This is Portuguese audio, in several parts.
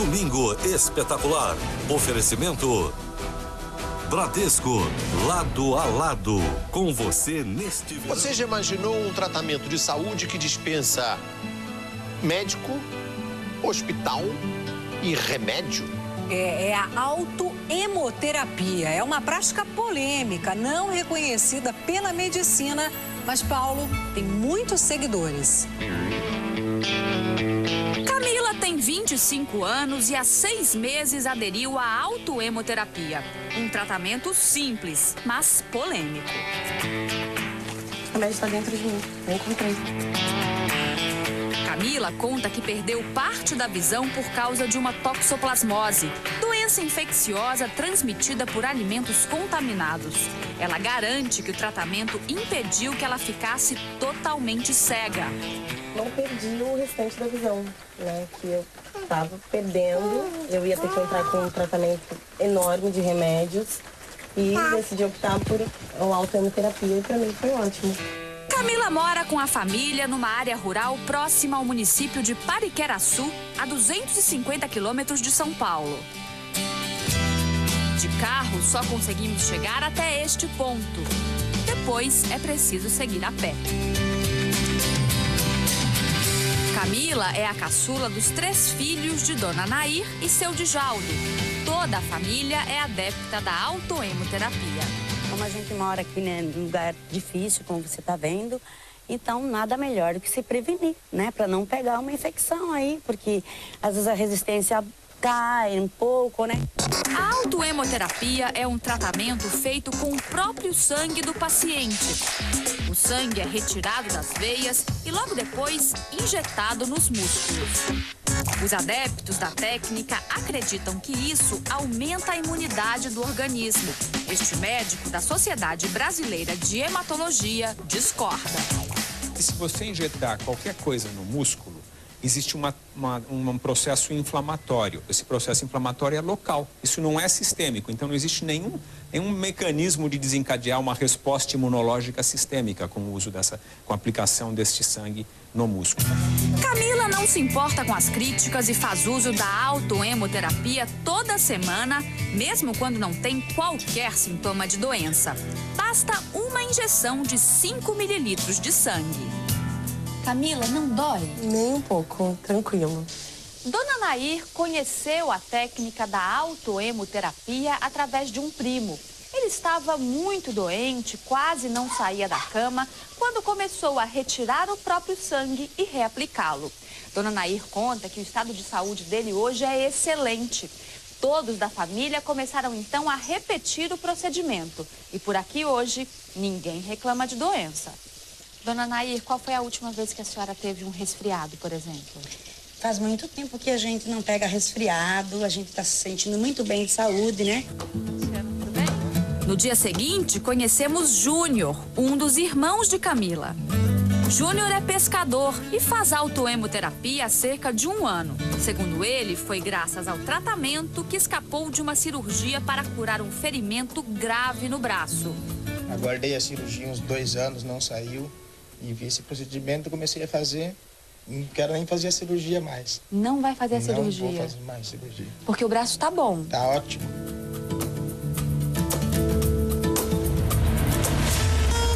Domingo espetacular. Oferecimento Bradesco, lado a lado, com você neste verão. Você já imaginou um tratamento de saúde que dispensa médico, hospital e remédio? É a autoemoterapia. É uma prática polêmica, não reconhecida pela medicina, mas Paulo tem muitos seguidores. Camila tem 25 anos e há 6 meses aderiu à autoemoterapia. Um tratamento simples, mas polêmico. O remédio está dentro de mim. Eu encontrei. Camila conta que perdeu parte da visão por causa de uma toxoplasmose, doença infecciosa transmitida por alimentos contaminados. Ela garante que o tratamento impediu que ela ficasse totalmente cega. Não perdi o restante da visão, né? Que eu estava perdendo. Eu ia ter que entrar com um tratamento enorme de remédios e decidi optar por a autoemoterapia e para mim foi ótimo. Camila mora com a família numa área rural próxima ao município de Pariqueraçu, a 250 quilômetros de São Paulo. De carro, só conseguimos chegar até este ponto. Depois, é preciso seguir a pé. Camila é a caçula dos 3 filhos de Dona Nair e seu Djaldo. Toda a família é adepta da autoemoterapia. Como a gente mora aqui, né, num lugar difícil, como você está vendo, então nada melhor do que se prevenir, né, para não pegar uma infecção aí, porque às vezes a resistência cai um pouco, né? A autoemoterapia é um tratamento feito com o próprio sangue do paciente. O sangue é retirado das veias e logo depois injetado nos músculos. Os adeptos da técnica acreditam que isso aumenta a imunidade do organismo. Este médico da Sociedade Brasileira de Hematologia discorda. Se você injetar qualquer coisa no músculo, existe um processo inflamatório. Esse processo inflamatório é local, isso não é sistêmico, então não existe nenhum mecanismo de desencadear uma resposta imunológica sistêmica com o uso com a aplicação deste sangue no músculo. Camila não se importa com as críticas e faz uso da autoemoterapia toda semana, mesmo quando não tem qualquer sintoma de doença. Basta uma injeção de 5 mililitros de sangue. Camila, não dói? Nem um pouco, tranquilo. Dona Nair conheceu a técnica da autoemoterapia através de um primo. Ele estava muito doente, quase não saía da cama, quando começou a retirar o próprio sangue e reaplicá-lo. Dona Nair conta que o estado de saúde dele hoje é excelente. Todos da família começaram então a repetir o procedimento. E por aqui hoje, ninguém reclama de doença. Dona Nair, qual foi a última vez que a senhora teve um resfriado, por exemplo? Faz muito tempo que a gente não pega resfriado, a gente está se sentindo muito bem de saúde, né? Tudo bem? No dia seguinte, conhecemos Júnior, um dos irmãos de Camila. Júnior é pescador e faz autoemoterapia há cerca de 1 ano. Segundo ele, foi graças ao tratamento que escapou de uma cirurgia para curar um ferimento grave no braço. Aguardei a cirurgia uns 2 anos, não saiu. E vi esse procedimento, comecei a fazer. Não quero nem fazer a cirurgia mais. Não vai fazer a cirurgia? Não vou fazer mais cirurgia. Porque o braço tá bom. Tá ótimo.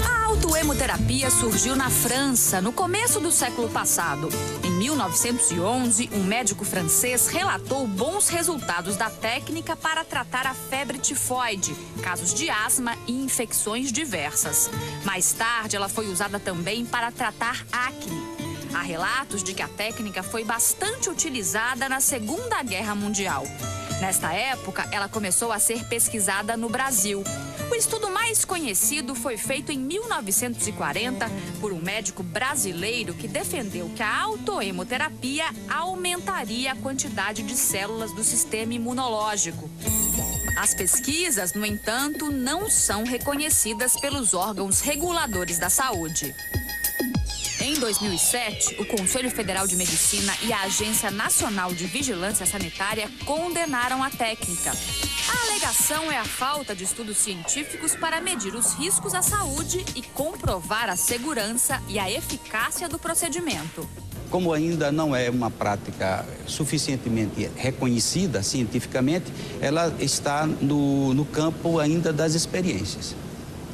A autoemoterapia surgiu na França no começo do século passado. Em 1911, um médico francês relatou bons resultados da técnica para tratar a febre tifoide, casos de asma e infecções diversas. Mais tarde, ela foi usada também para tratar acne. Há relatos de que a técnica foi bastante utilizada na Segunda Guerra Mundial. Nesta época, ela começou a ser pesquisada no Brasil. O estudo mais conhecido foi feito em 1940 por um médico brasileiro que defendeu que a autoemoterapia aumentaria a quantidade de células do sistema imunológico. As pesquisas, no entanto, não são reconhecidas pelos órgãos reguladores da saúde. Em 2007, o Conselho Federal de Medicina e a Agência Nacional de Vigilância Sanitária condenaram a técnica. A alegação é a falta de estudos científicos para medir os riscos à saúde e comprovar a segurança e a eficácia do procedimento. Como ainda não é uma prática suficientemente reconhecida cientificamente, ela está no campo ainda das experiências.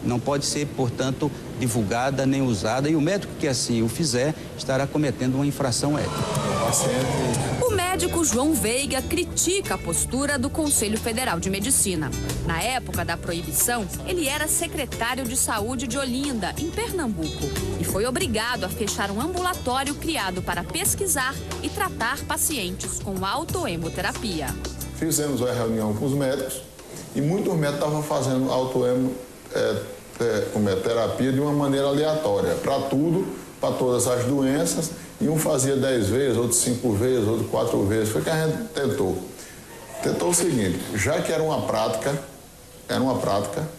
Não pode ser, portanto, divulgada nem usada, e o médico que assim o fizer estará cometendo uma infração ética. O médico João Veiga critica a postura do Conselho Federal de Medicina. Na época da proibição, ele era secretário de Saúde de Olinda, em Pernambuco, e foi obrigado a fechar um ambulatório criado para pesquisar e tratar pacientes com autoemoterapia. Fizemos uma reunião com os médicos e muitos médicos estavam fazendo autoemoterapia de uma maneira aleatória, para tudo, para todas as doenças, e um fazia 10 vezes, outro 5 vezes, outro 4 vezes. Foi que a gente tentou. Tentou o seguinte, já que era uma prática,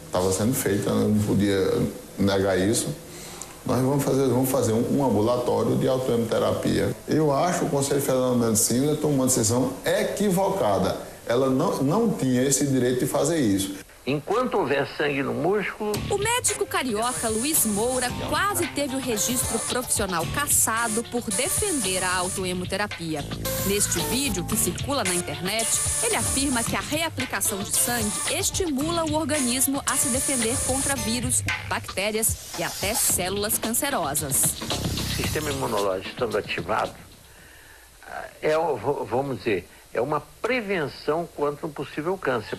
estava sendo feita, não podia negar isso, nós vamos fazer um ambulatório de autoemoterapia. Eu acho que o Conselho Federal de Medicina tomou uma decisão equivocada. Ela não tinha esse direito de fazer isso. Enquanto houver sangue no músculo... O médico carioca Luiz Moura quase teve o registro profissional cassado por defender a autoemoterapia. Neste vídeo, que circula na internet, ele afirma que a reaplicação de sangue estimula o organismo a se defender contra vírus, bactérias e até células cancerosas. O sistema imunológico estando ativado, vamos dizer, é uma prevenção contra um possível câncer.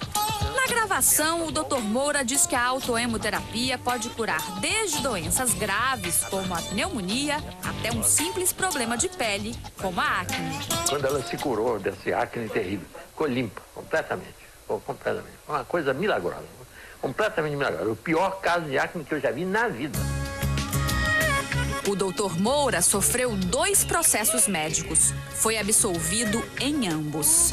Na gravação, o Dr. Moura diz que a autoemoterapia pode curar desde doenças graves, como a pneumonia, até um simples problema de pele, como a acne. Quando ela se curou desse acne terrível, ficou limpa, completamente. Uma coisa milagrosa, completamente milagrosa. O pior caso de acne que eu já vi na vida. O Dr. Moura sofreu 2 processos médicos. Foi absolvido em ambos.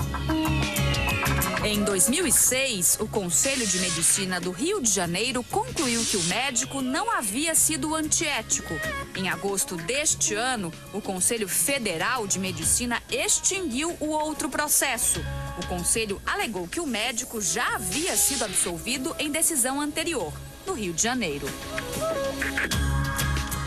Em 2006, o Conselho de Medicina do Rio de Janeiro concluiu que o médico não havia sido antiético. Em agosto deste ano, o Conselho Federal de Medicina extinguiu o outro processo. O Conselho alegou que o médico já havia sido absolvido em decisão anterior, no Rio de Janeiro.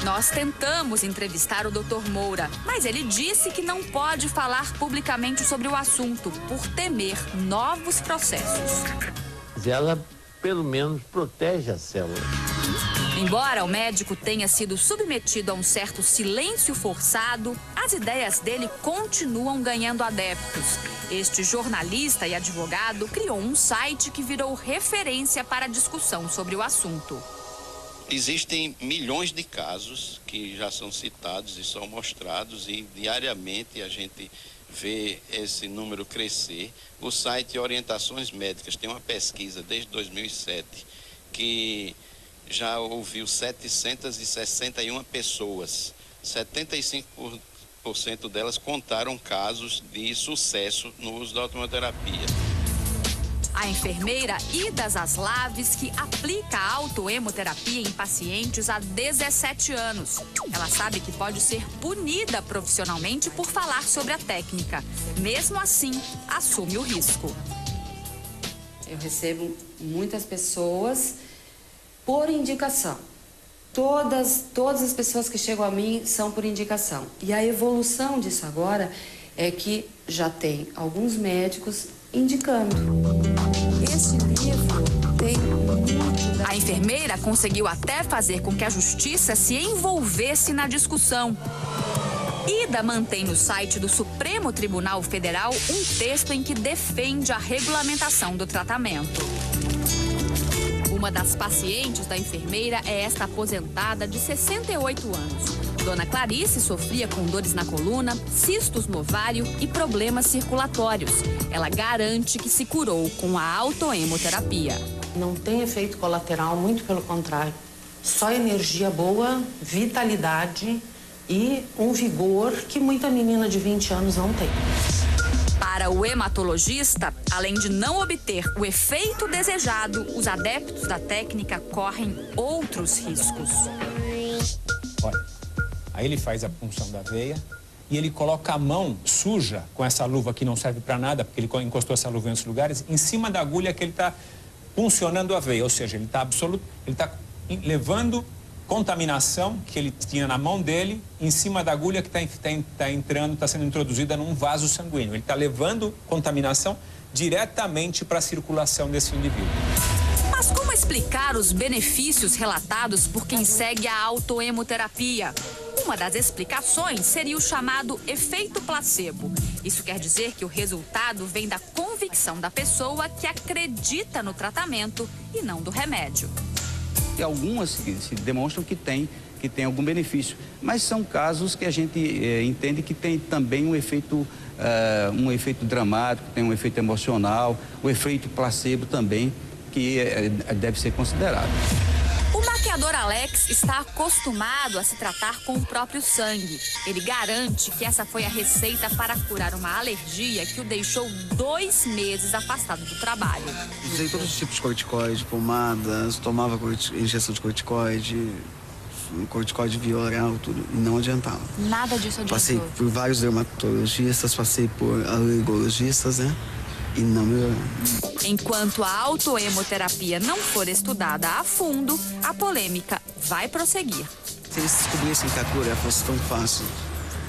Nós tentamos entrevistar o Dr. Moura, mas ele disse que não pode falar publicamente sobre o assunto por temer novos processos. Ela, pelo menos, protege a célula. Embora o médico tenha sido submetido a um certo silêncio forçado, as ideias dele continuam ganhando adeptos. Este jornalista e advogado criou um site que virou referência para a discussão sobre o assunto. Existem milhões de casos que já são citados e são mostrados, e diariamente a gente vê esse número crescer. O site Orientações Médicas tem uma pesquisa desde 2007 que já ouviu 761 pessoas. 75% delas contaram casos de sucesso no uso da autoemoterapia. A enfermeira Ida Zaslaves, que aplica a autoemoterapia em pacientes há 17 anos. Ela sabe que pode ser punida profissionalmente por falar sobre a técnica. Mesmo assim, assume o risco. Eu recebo muitas pessoas por indicação. Todas as pessoas que chegam a mim são por indicação. E a evolução disso agora é que já tem alguns médicos indicando. Esse livro tem muito... A enfermeira conseguiu até fazer com que a justiça se envolvesse na discussão. Ida mantém no site do Supremo Tribunal Federal um texto em que defende a regulamentação do tratamento. Uma das pacientes da enfermeira é esta aposentada de 68 anos. Dona Clarice sofria com dores na coluna, cistos no ovário e problemas circulatórios. Ela garante que se curou com a autoemoterapia. Não tem efeito colateral, muito pelo contrário. Só energia boa, vitalidade e um vigor que muita menina de 20 anos não tem. Para o hematologista, além de não obter o efeito desejado, os adeptos da técnica correm outros riscos. Olha, aí ele faz a punção da veia e ele coloca a mão suja com essa luva que não serve para nada, porque ele encostou essa luva em outros lugares, em cima da agulha que ele está puncionando a veia, ou seja, ele está levando contaminação que ele tinha na mão dele, em cima da agulha que está sendo introduzida num vaso sanguíneo. Ele está levando contaminação diretamente para a circulação desse indivíduo. Mas como explicar os benefícios relatados por quem segue a autoemoterapia? Uma das explicações seria o chamado efeito placebo. Isso quer dizer que o resultado vem da convicção da pessoa que acredita no tratamento e não do remédio. E algumas se demonstram que tem algum benefício, mas são casos que a gente entende que tem também um efeito dramático, tem um efeito emocional, o efeito placebo também, que deve ser considerado. O maquiador Alex está acostumado a se tratar com o próprio sangue. Ele garante que essa foi a receita para curar uma alergia que o deixou 2 meses afastado do trabalho. Usei todos os tipos de corticoide, pomadas, tomava injeção de corticoide via oral, tudo, e não adiantava. Nada disso adiantou? Passei por vários dermatologistas, passei por alergologistas, né? E não melhorou. Enquanto a autoemoterapia não for estudada a fundo, a polêmica vai prosseguir. Se eles descobrissem que a cura fosse tão fácil,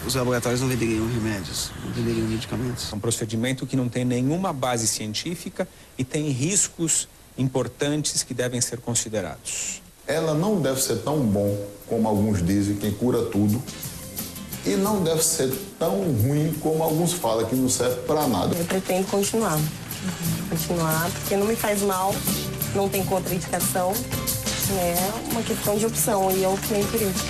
os laboratórios não venderiam remédios, não venderiam medicamentos. É um procedimento que não tem nenhuma base científica e tem riscos importantes que devem ser considerados. Ela não deve ser tão bom como alguns dizem, quem cura tudo. E não deve ser tão ruim como alguns falam, que não serve para nada. Eu pretendo continuar. Continuar, porque não me faz mal, não tem contraindicação. É uma questão de opção e eu optei por isso.